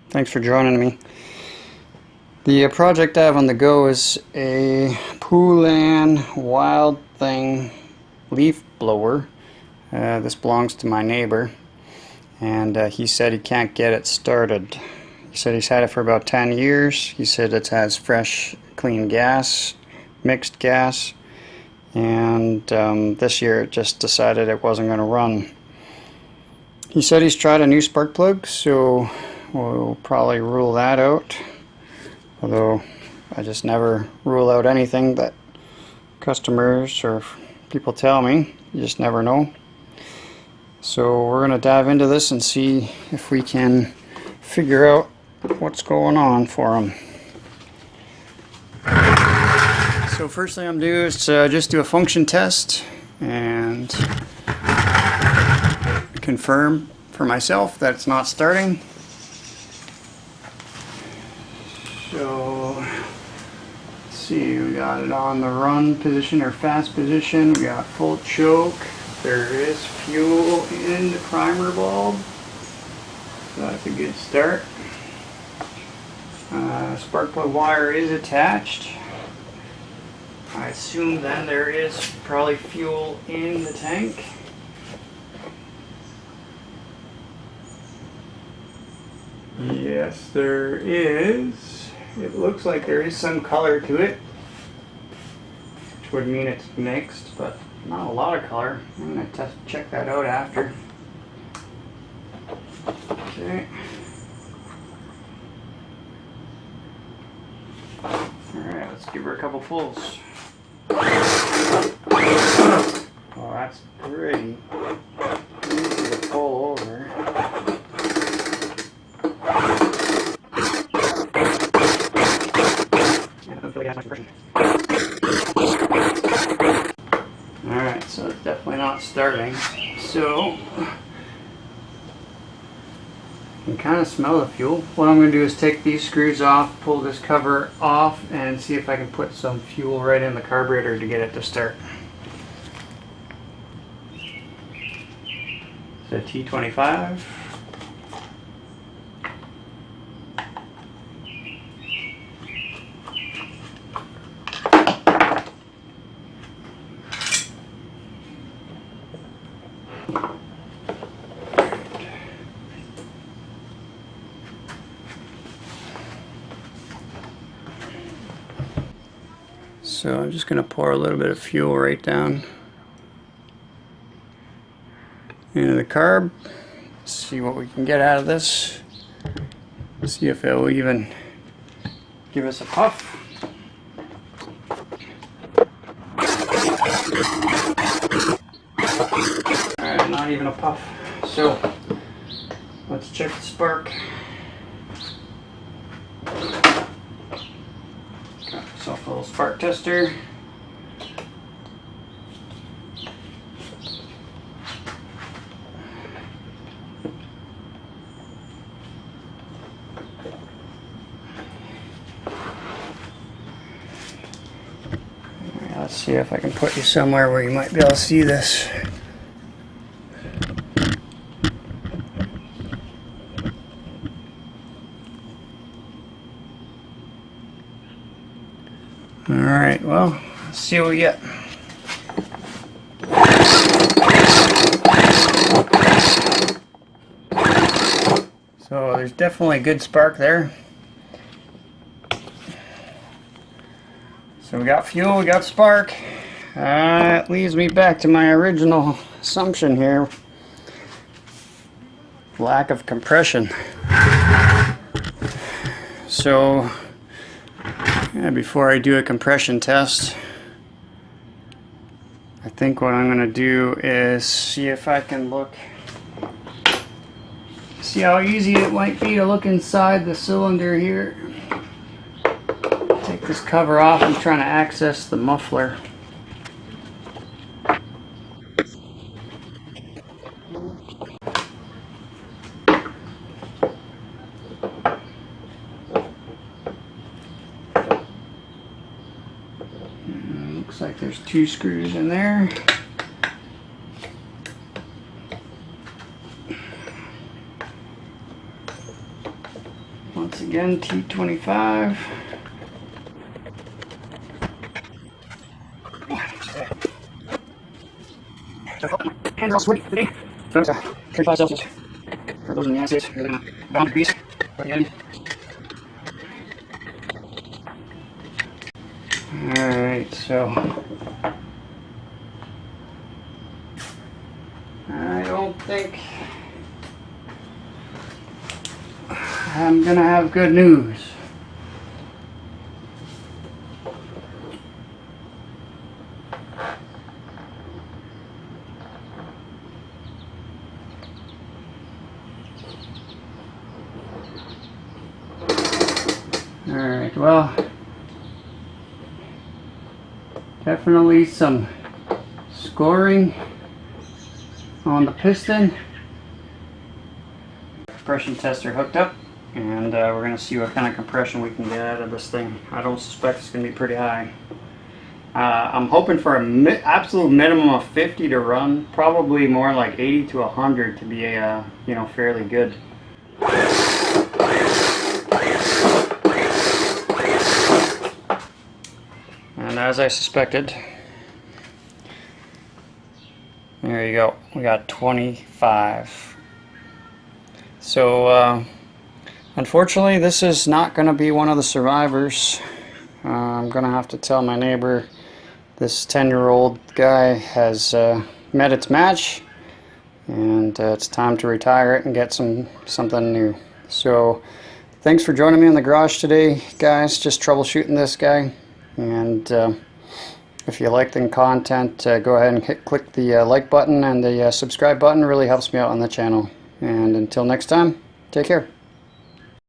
Thanks for joining me. The project I have on the go is a Poulan Wild Thing leaf blower. This belongs to my neighbor, and he said he can't get it started. He said he's had it for about 10 years. He said it has fresh, clean gas, mixed gas, and this year it just decided it wasn't going to run. He said he's tried a new spark plug, so we'll probably rule that out. Although I just never rule out anything that customers or people tell me. You just never know. So we're going to dive into this and see if we can figure out what's going on for him. So first thing I'm going to do is just do a function test and confirm for myself that it's not starting. So let's see, we got it on the run position or fast position. We got full choke. There is fuel in the primer bulb, so that's a good start. Spark plug wire is attached. I assume then there is probably fuel in the tank. Yes, there is. It looks like there is some color to it, which would mean it's mixed, but not a lot of color. I'm going to check that out after. Okay. Alright, let's give her a couple pulls. Oh, that's pretty. Easy to pull over. Alright, so it's definitely not starting. So I can kind of smell the fuel. What I'm going to do is take these screws off, pull this cover off, and see if I can put some fuel right in the carburetor to get it to start. It's a T25. So I'm just going to pour a little bit of fuel right down into the carb. See what we can get out of this. See if it will even give us a puff. Alright, not even a puff. So let's check the spark. Got myself a little spark tester. Let's see if I can put you somewhere where you might be able to see this. Alright, well, let's see what we get. So there's definitely a good spark there. So we got fuel, we got spark. It leads me back to my original assumption here. Lack of compression. So before I do a compression test, I think what I'm going to do is see if I can see how easy it might be to look inside the cylinder here. Take this cover off. I'm trying to access the muffler. Looks like there's 2 screws in there. Once again, T25. Hands are all sweaty today. So it's 35 Celsius. For those in the United States, you're looking at 100 degrees by the end. Alright, so I don't think I'm gonna have good news. Alright, well, definitely some scoring on the piston. Compression tester hooked up, and we're going to see what kind of compression we can get out of this thing. I don't suspect it's going to be pretty high. I'm hoping for an absolute minimum of 50 to run, probably more like 80 to 100 to be you know, fairly good. And as I suspected, there you go, we got 25. So unfortunately this is not going to be one of the survivors. I'm going to have to tell my neighbor this 10-year-old guy has met its match, and it's time to retire it and get something new. So thanks for joining me in the garage today, guys, just troubleshooting this guy. And if you like the content, go ahead and click the like button and the subscribe button. It really helps me out on the channel. And until next time, take care.